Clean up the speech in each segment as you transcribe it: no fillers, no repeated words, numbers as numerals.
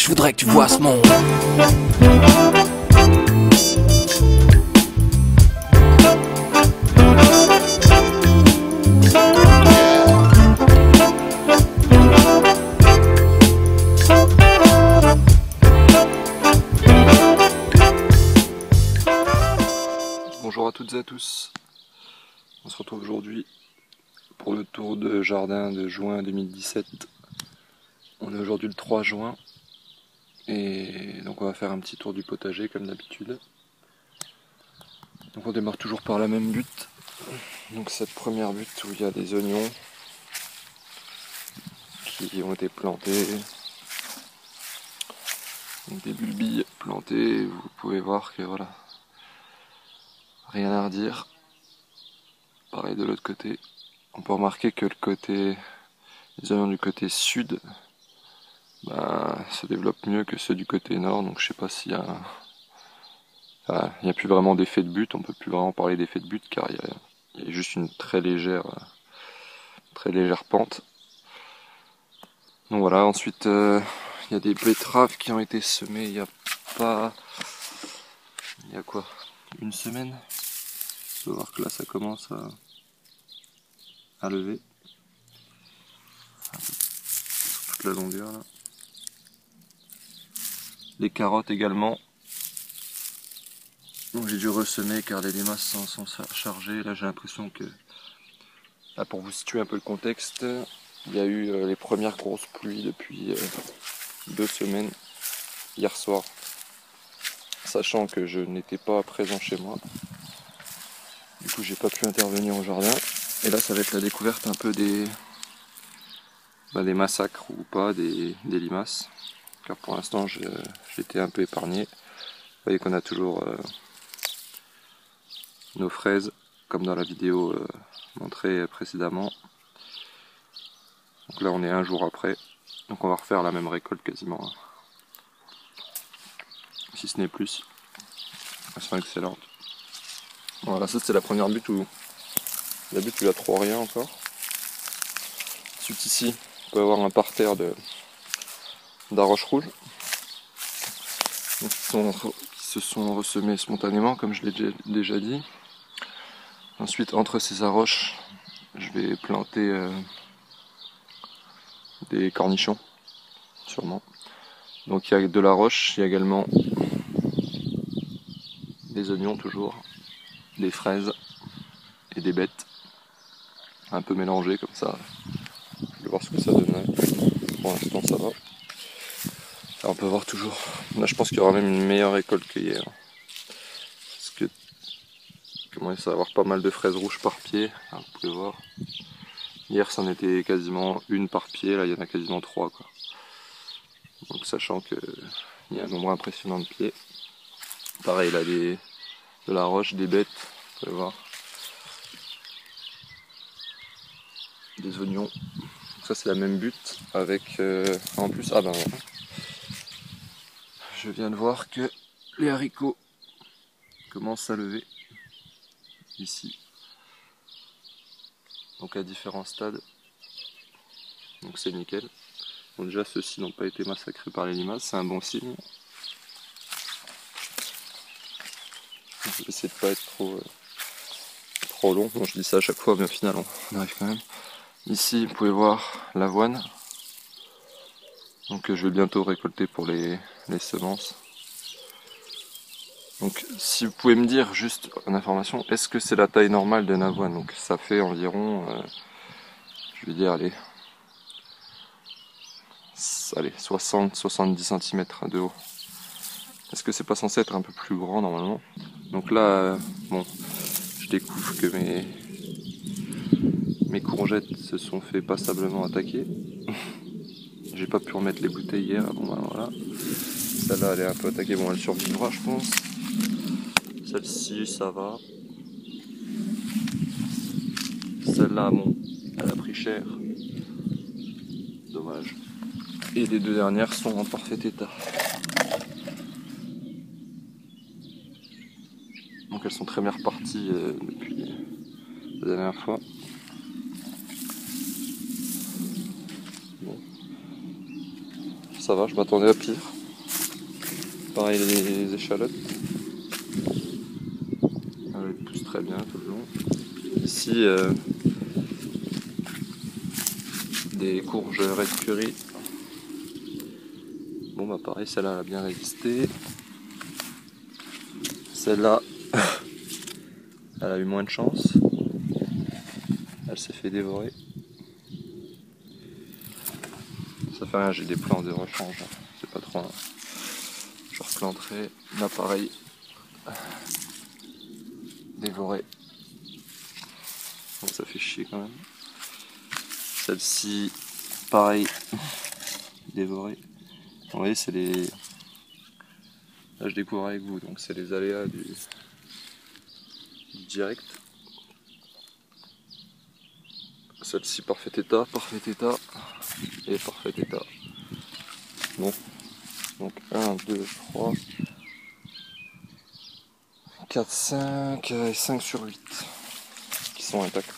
Je voudrais que tu vois ce monde. Bonjour à toutes et à tous, on se retrouve aujourd'hui pour le tour de jardin de juin 2017. On est aujourd'hui le 3 juin et donc on va faire un petit tour du potager comme d'habitude. Donc on démarre toujours par la même butte, donc cette première butte où il y a des oignons qui ont été plantés, donc des bulbilles plantées, vous pouvez voir que voilà, rien à redire. Pareil de l'autre côté, on peut remarquer que les oignons du côté sud se développent mieux que ceux du côté nord, donc je sais pas s'il y a... Enfin, il n'y a plus vraiment d'effet de butte, on peut plus vraiment parler d'effet de butte car il y a juste une très légère pente. Donc voilà, ensuite il y a des betteraves qui ont été semées il y a quoi, une semaine. On va voir que là ça commence à lever. Sur toute la longueur là. Les carottes également. Donc j'ai dû ressemer car les limaces s'en sont chargées. Là j'ai l'impression que, là, pour vous situer un peu le contexte, il y a eu les premières grosses pluies depuis 2 semaines, hier soir. Sachant que je n'étais pas présent chez moi. Du coup j'ai pas pu intervenir au jardin. Et là ça va être la découverte un peu des massacres ou pas des limaces. Car pour l'instant j'étais un peu épargné. Vous voyez qu'on a toujours nos fraises, comme dans la vidéo montrée précédemment. Donc là on est un jour après, donc on va refaire la même récolte quasiment, si ce n'est plus. Elles sont excellentes. Voilà, ça c'était la première butte où il n'y a trop rien encore. Ensuite ici, on peut avoir un parterre d'arroches rouges qui se sont ressemées spontanément, comme je l'ai déjà dit. Ensuite, entre ces arroches, je vais planter des cornichons, sûrement. Donc il y a de la roche, il y a également des oignons toujours, des fraises et des bêtes, un peu mélangées comme ça. Je vais voir ce que ça donne. Pour l'instant ça va. Alors, on peut voir toujours, là je pense qu'il y aura même une meilleure récolte que hier. Parce que il commence à avoir pas mal de fraises rouges par pied, hein, vous pouvez voir. Hier c'en était quasiment une par pied, là il y en a quasiment 3 quoi. Donc sachant qu'il y a un nombre impressionnant de pieds. Pareil là, de la roche, des bêtes, vous pouvez voir. Des oignons. Donc ça c'est la même butte avec en plus, voilà. Je viens de voir que les haricots commencent à lever ici. Donc à différents stades. Donc c'est nickel. Bon, déjà ceux-ci n'ont pas été massacrés par les limaces, c'est un bon signe. Je vais essayer de pas être trop long. Bon, je dis ça à chaque fois, mais au final on arrive quand même. Ici vous pouvez voir l'avoine. Donc je vais bientôt récolter pour les semences. Donc si vous pouvez me dire juste en information, est-ce que c'est la taille normale d'une avoine? Donc ça fait environ, je vais dire allez 60-70 cm de haut. Est-ce que c'est pas censé être un peu plus grand normalement? Donc là, bon, je découvre que mes courgettes se sont fait passablement attaquer. J'ai pas pu remettre les bouteilles hier, bon ben voilà. Celle-là elle est un peu attaquée, bon elle survivra je pense. Celle-ci ça va. Celle-là bon, elle a pris cher. Dommage. Et les 2 dernières sont en parfait état. Donc elles sont très bien reparties depuis la dernière fois. Bon. Ça va, je m'attendais à pire. pareil les échalotes. Elles poussent très bien tout le long. Ici, des courges red curry. Bon bah pareil, celle-là elle a bien résisté. Celle-là, elle a eu moins de chance. Elle s'est fait dévorer. Ça fait rien, j'ai des plans de rechange. C'est pas trop. Je replanterai. Là pareil. Dévoré. Bon, ça fait chier quand même. Celle-ci, pareil. Dévorée. Vous voyez, c'est les. Là, je découvre avec vous, donc c'est les aléas du direct. Celle-ci, parfait état et parfait état. Bon, donc 1, 2, 3, 4, 5 et 5 sur 8 qui sont intacts.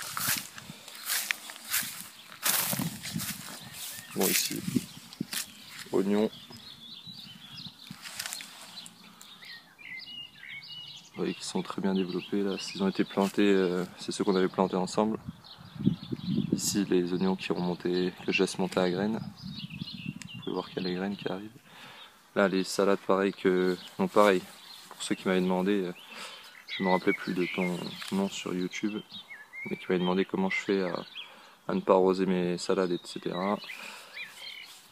Bon, ici, oignons. Vous voyez qu'ils sont très bien développés là. S'ils ont été plantés, c'est ceux qu'on avait plantés ensemble. Ici, les oignons qui ont monté, que je laisse monter à graines. Vous pouvez voir qu'il y a les graines qui arrivent. Là, les salades, pareil que. Non, pareil. Pour ceux qui m'avaient demandé, je me rappelais plus de ton nom sur YouTube, mais qui m'avaient demandé comment je fais à ne pas arroser mes salades, etc.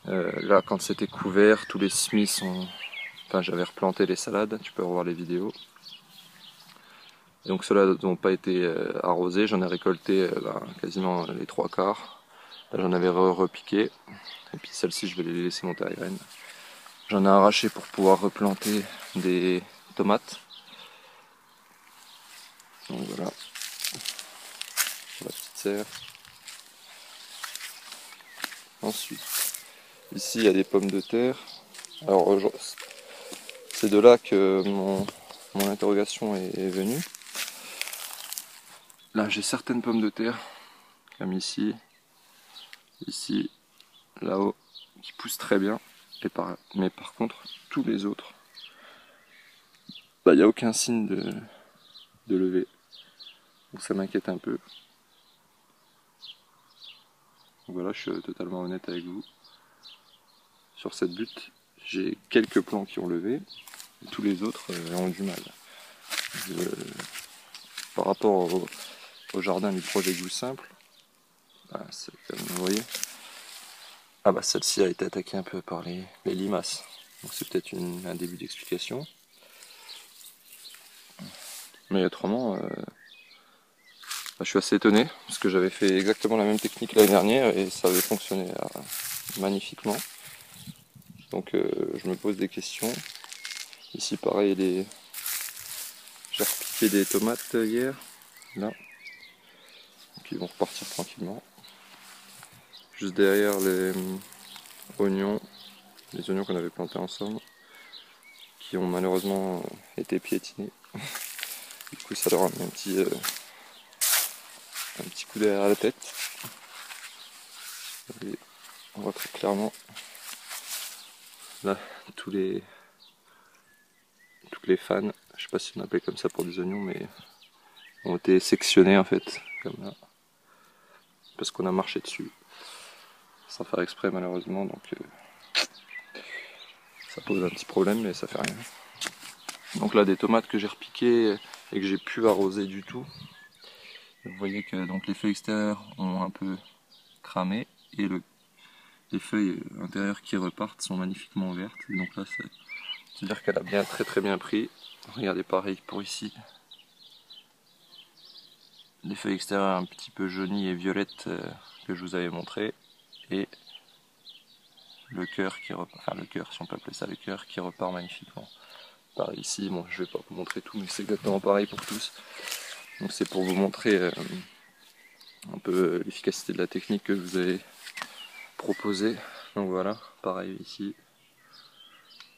Là, quand c'était couvert, tous les semis sont. Enfin, j'avais replanté les salades. Tu peux revoir les vidéos. Et donc ceux-là n'ont pas été arrosés, j'en ai récolté quasiment les 3/4. Là j'en avais repiqué. Et puis celle-ci je vais les laisser monter à graines. J'en ai arraché pour pouvoir replanter des tomates. Donc voilà. La petite serre. Ensuite, ici il y a des pommes de terre. Alors c'est de là que mon interrogation est venue. Là j'ai certaines pommes de terre, comme ici, là-haut, qui poussent très bien. Mais par contre, tous les autres, il n'y a aucun signe de lever. Donc ça m'inquiète un peu. Donc voilà, je suis totalement honnête avec vous. Sur cette butte, j'ai quelques plants qui ont levé, et tous les autres ont du mal. Par rapport au jardin du projet Goût Simple, c'est comme vous voyez. Ah bah celle-ci a été attaquée un peu par les limaces. Donc c'est peut-être un début d'explication. Mais autrement, je suis assez étonné parce que j'avais fait exactement la même technique l'année dernière et ça avait fonctionné magnifiquement. Donc je me pose des questions. Ici pareil, j'ai repiqué des tomates hier, là. Donc ils vont repartir tranquillement. Juste derrière les oignons qu'on avait plantés ensemble, qui ont malheureusement été piétinés. Du coup ça leur a mis un petit coup derrière la tête. Et on voit très clairement là toutes les fans, je sais pas si on appelle comme ça pour des oignons, mais ont été sectionnés en fait, comme là, parce qu'on a marché dessus, sans faire exprès malheureusement, donc ça pose un petit problème, mais ça fait rien. Donc là des tomates que j'ai repiquées et que j'ai pu arroser du tout. Vous voyez que donc les feuilles extérieures ont un peu cramé et les feuilles intérieures qui repartent sont magnifiquement vertes. Et donc là c'est-à-dire qu'elle a bien très bien pris. Regardez pareil pour ici. Les feuilles extérieures un petit peu jaunies et violettes que je vous avais montré. Et le cœur qui repart, enfin le cœur si on peut appeler ça le cœur qui repart magnifiquement. Pareil ici, bon je vais pas vous montrer tout mais c'est exactement pareil pour tous. Donc c'est pour vous montrer un peu l'efficacité de la technique que je vous avez proposée. Donc voilà, pareil ici.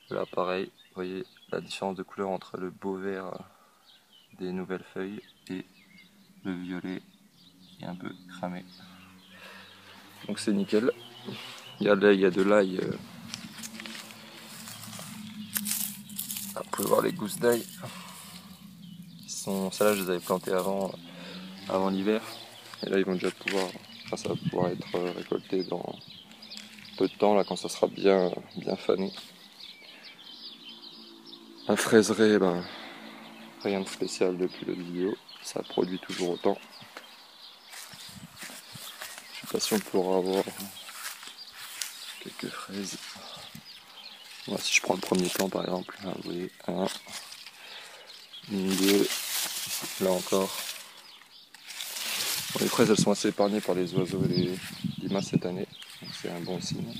Là pareil, vous voyez la différence de couleur entre le beau vert des nouvelles feuilles et le violet qui est un peu cramé. Donc c'est nickel. Il y a de l'ail Vous pouvez voir les gousses d'ail. Celles-là, je les avais plantées avant l'hiver. Et là, ils vont déjà pouvoir, ça va pouvoir être récolté dans peu de temps, là, quand ça sera bien fané. La fraiseraie, ben, rien de spécial depuis l'autre vidéo. Ça produit toujours autant. Je sais pas si on pourra avoir quelques fraises. Moi, si je prends le premier plan par exemple, là, vous voyez, 1, 2, là encore. Bon, les fraises, elles sont assez épargnées par les oiseaux et les limaces cette année, donc c'est un bon signe.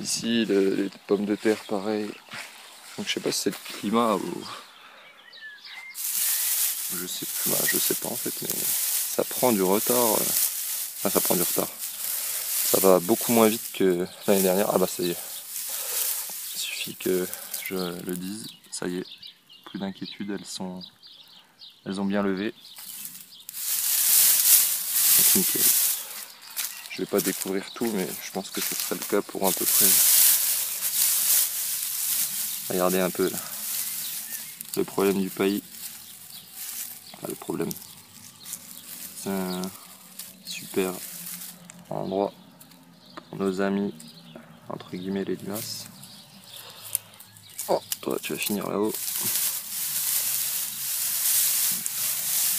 Ici, les pommes de terre, pareil. Donc je sais pas si c'est le climat ou je sais pas en fait, mais ça prend du retard. Enfin, ça prend du retard. Ça va beaucoup moins vite que l'année dernière. Ah bah ça y est. Il suffit que je le dise. Ça y est. Plus d'inquiétude. Elles ont bien levé. Donc nickel. Je vais pas découvrir tout, mais je pense que ce serait le cas pour à peu près. Regardez un peu là. Le problème du pays. Enfin, le problème. C'est un super endroit pour nos amis, entre guillemets, les limaces. Oh, toi tu vas finir là-haut.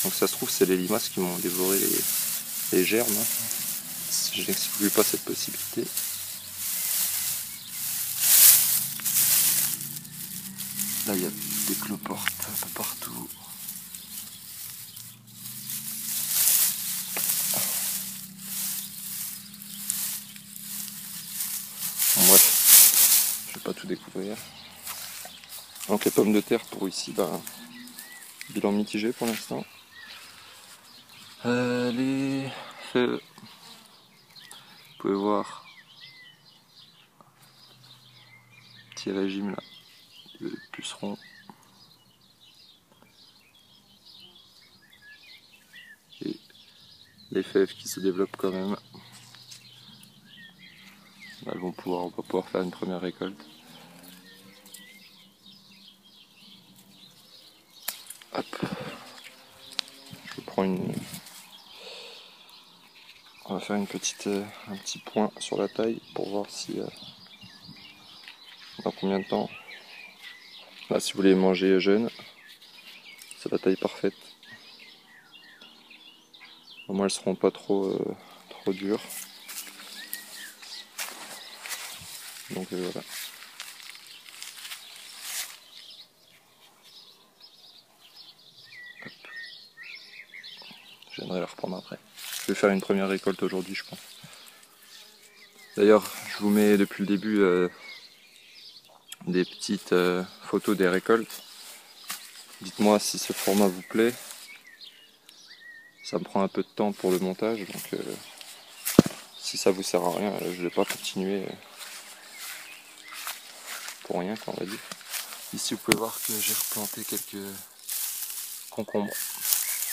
Donc ça se trouve c'est les limaces qui m'ont dévoré les germes. Je n'exclus pas cette possibilité. Là il y a des cloportes un peu partout. Bon, bref, je vais pas tout découvrir. Donc les pommes de terre pour ici, bah, bilan mitigé pour l'instant. Les fèves, vous pouvez voir, petit régime là, le puceron. Et les fèves qui se développent quand même. Là, on va pouvoir faire une première récolte. Hop. Je prends on va faire un petit point sur la taille pour voir si dans combien de temps. Là, si vous voulez manger jeune, c'est la taille parfaite. Au moins, elles seront pas trop dures. Donc voilà. Hop. Je viendrai la reprendre après. Je vais faire une première récolte aujourd'hui, je pense. D'ailleurs, je vous mets depuis le début des petites photos des récoltes. Dites-moi si ce format vous plaît. Ça me prend un peu de temps pour le montage, donc si ça vous sert à rien, je ne vais pas continuer pour rien, on va dire. Ici, vous pouvez voir que j'ai replanté quelques concombres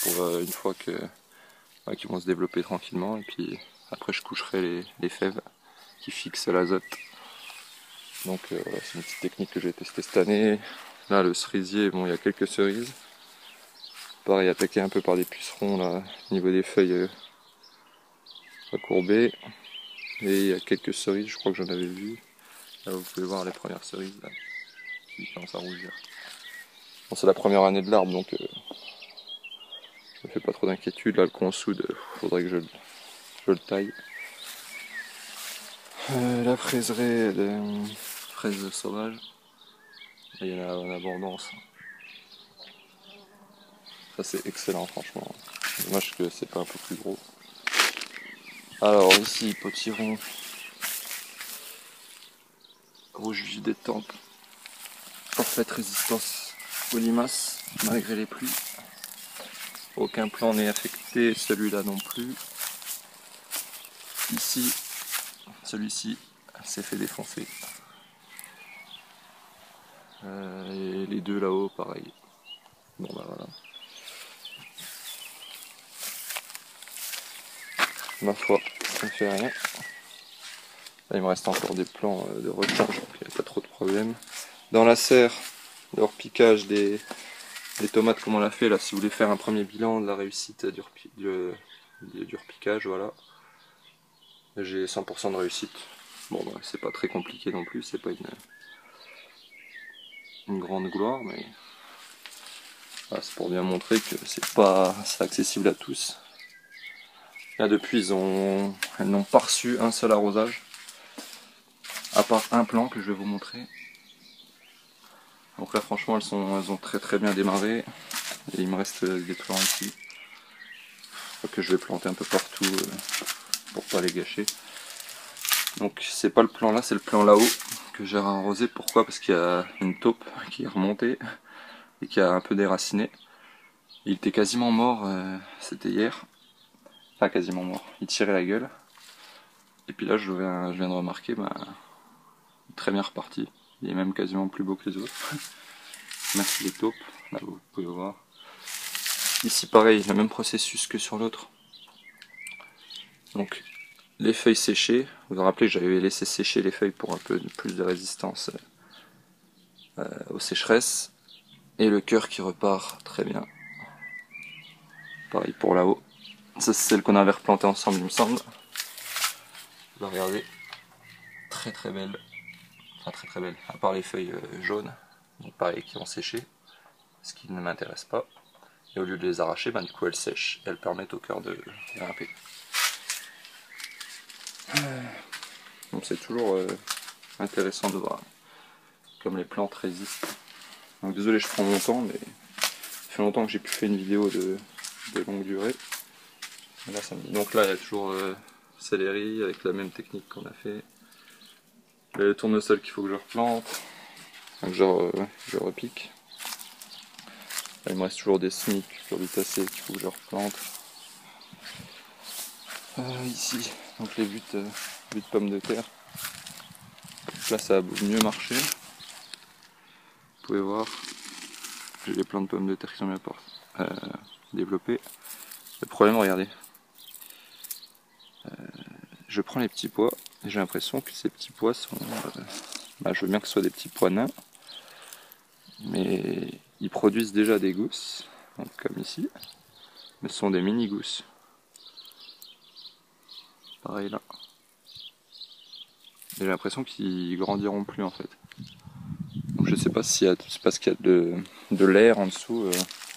pour une fois qu'ils vont se développer tranquillement, et puis après je coucherai les fèves qui fixent l'azote. Donc voilà, c'est une petite technique que j'ai testée cette année. Là, le cerisier, bon, il y a quelques cerises. Pareil, attaqué un peu par des pucerons là, au niveau des feuilles recourbées. Et il y a quelques cerises, je crois que j'en avais vu. Là, vous pouvez voir les premières cerises là, qui commencent à rougir. Bon, c'est la première année de l'arbre, donc je me fais pas trop d'inquiétude. Là, le consoude, faudrait que je le taille. La fraiserie, les fraises sauvages, il y en a en abondance. Ça, c'est excellent, franchement. Dommage que c'est pas un peu plus gros. Alors, ici, potiron rouge vif des tempes. Parfaite résistance aux limaces, malgré les pluies. Aucun plant n'est affecté, celui-là non plus. Ici, celui-ci s'est fait défoncer. Et les deux là-haut, pareil. Bon bah voilà. Ma foi, ça ne fait rien. Là, il me reste encore des plants de rechange, donc il n'y a pas trop de problème. Dans la serre, le repiquage des tomates comme on l'a fait là, si vous voulez faire un premier bilan de la réussite du repiquage, voilà. J'ai 100% de réussite. Bon, bah, c'est pas très compliqué non plus, c'est pas une grande gloire, mais voilà, c'est pour bien montrer que c'est accessible à tous. Là depuis elles n'ont pas reçu un seul arrosage, à part un plant que je vais vous montrer. Donc là franchement elles ont très bien démarré, et il me reste des plants ici, que je vais planter un peu partout pour pas les gâcher. Donc c'est pas le plan là, c'est le plan là-haut que j'ai arrosé. Pourquoi? Parce qu'il y a une taupe qui est remontée et qui a un peu déraciné. Il était quasiment mort, c'était hier. Enfin quasiment mort, il tirait la gueule. Et puis là je viens de remarquer, très bien reparti. Il est même quasiment plus beau que les autres. Merci les taupes, là vous pouvez voir. Ici pareil, le même processus que sur l'autre. Donc les feuilles séchées, vous vous rappelez que j'avais laissé sécher les feuilles pour un peu plus de résistance aux sécheresses. Et le cœur qui repart très bien. Pareil pour là-haut. Ça c'est celle qu'on avait replantée ensemble il me semble. Là regardez, très belle. Enfin très belle, à part les feuilles jaunes, donc pareil qui ont séché, ce qui ne m'intéresse pas. Et au lieu de les arracher, du coup elles sèchent et elles permettent au cœur de grimper. Donc c'est toujours intéressant de voir comme les plantes résistent. Donc désolé je prends mon temps, mais ça fait longtemps que j'ai plus fait une vidéo de longue durée. Là, donc là il y a toujours céleri avec la même technique qu'on a fait. Le tournesol qu'il faut que je replante, donc je repique. Là, il me reste toujours des SMIC cucurbitacées qu'il faut que je replante. Ici, donc les buttes de pommes de terre. Là ça a mieux marché. Vous pouvez voir, j'ai les plants de pommes de terre qui sont bien développés. Le problème, regardez, je prends les petits pois et j'ai l'impression que ces petits pois sont... je veux bien que ce soit des petits pois nains, mais ils produisent déjà des gousses, donc comme ici, mais ce sont des mini gousses. Pareil là. Et j'ai l'impression qu'ils grandiront plus en fait. Donc je sais pas si c'est parce qu'il y a de l'air en dessous,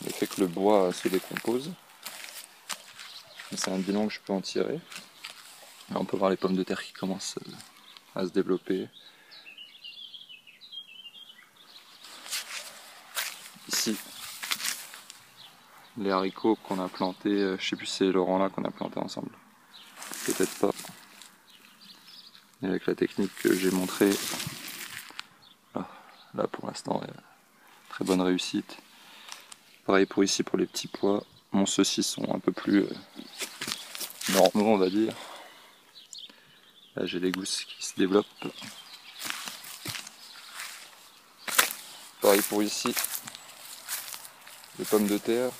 le fait que le bois se décompose. C'est un bilan que je peux en tirer. Là, on peut voir les pommes de terre qui commencent à se développer. Ici, les haricots qu'on a plantés, je sais plus si c'est Laurent là qu'on a planté ensemble. Peut-être pas. Et avec la technique que j'ai montrée, là pour l'instant, très bonne réussite. Pareil pour ici pour les petits pois. Bon, ceux-ci sont un peu plus normaux on va dire. Là j'ai les gousses qui se développent. Pareil pour ici, les pommes de terre.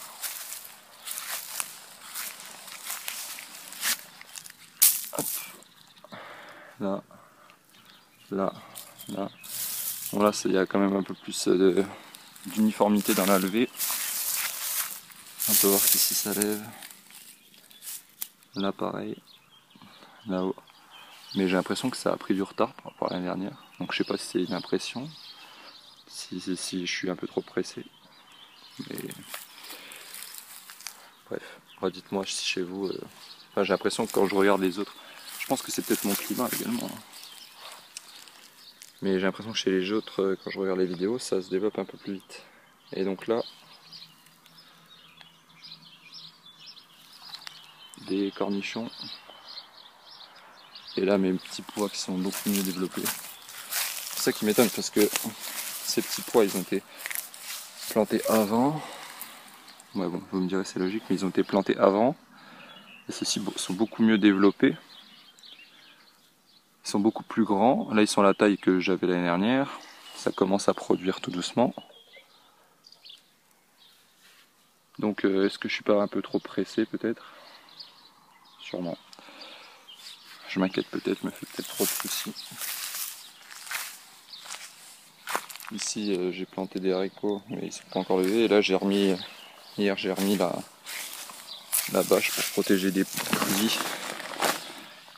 Hop. Là, là. Bon là il y a quand même un peu plus d'uniformité dans la levée. On peut voir qu'ici ça lève. Là pareil. Là-haut. Mais j'ai l'impression que ça a pris du retard par rapport à l'année dernière. Donc je sais pas si c'est une impression. Si je suis un peu trop pressé. Mais bref, dites-moi si chez vous. Enfin, j'ai l'impression que quand je regarde les autres, je pense que c'est peut-être mon climat également. Mais j'ai l'impression que chez les autres, quand je regarde les vidéos, ça se développe un peu plus vite. Et donc là, des cornichons. Et là, mes petits pois qui sont beaucoup mieux développés. C'est ça qui m'étonne parce que ces petits pois, ils ont été plantés avant. Ouais, bon, vous me direz c'est logique, mais ils ont été plantés avant. Et ceux-ci sont beaucoup mieux développés. Ils sont beaucoup plus grands. Là, ils sont à la taille que j'avais l'année dernière. Ça commence à produire tout doucement. Donc, est-ce que je suis pas un peu trop pressé, peut-être? Sûrement. Je m'inquiète peut-être, me fais peut-être trop de soucis. Ici j'ai planté des haricots mais ils sont pas encore levés. Et là hier j'ai remis la bâche pour protéger des pluies.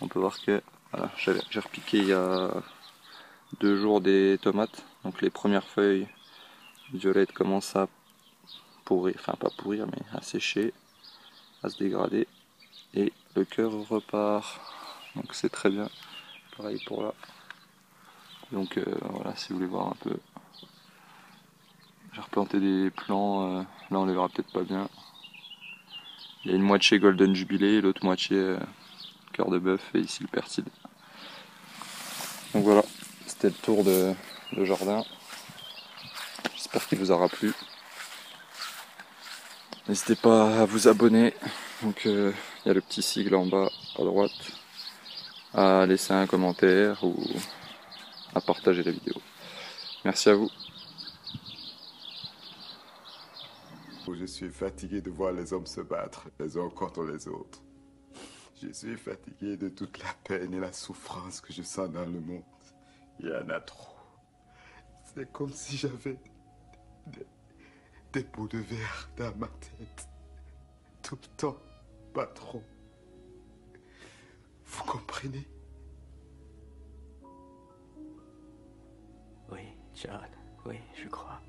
On peut voir que voilà, j'ai repiqué il y a 2 jours des tomates. Donc les premières feuilles violettes commencent à pourrir, enfin pas pourrir mais à sécher, à se dégrader. Et le cœur repart. Donc c'est très bien. Pareil pour là. Donc voilà, si vous voulez voir un peu. J'ai replanté des plants, là on les verra peut-être pas bien. Il y a une moitié Golden Jubilee, l'autre moitié cœur de bœuf et ici le persil. Donc voilà, c'était le tour de jardin. J'espère qu'il vous aura plu. N'hésitez pas à vous abonner. Donc il y a le petit sigle en bas à droite. À laisser un commentaire ou à partager la vidéo. Merci à vous. Je suis fatigué de voir les hommes se battre les uns contre les autres. Je suis fatigué de toute la peine et la souffrance que je sens dans le monde. Il y en a trop. C'est comme si j'avais des bouts de verre dans ma tête. Tout le temps, pas trop. Vous comprenez? Oui, John, oui, je crois.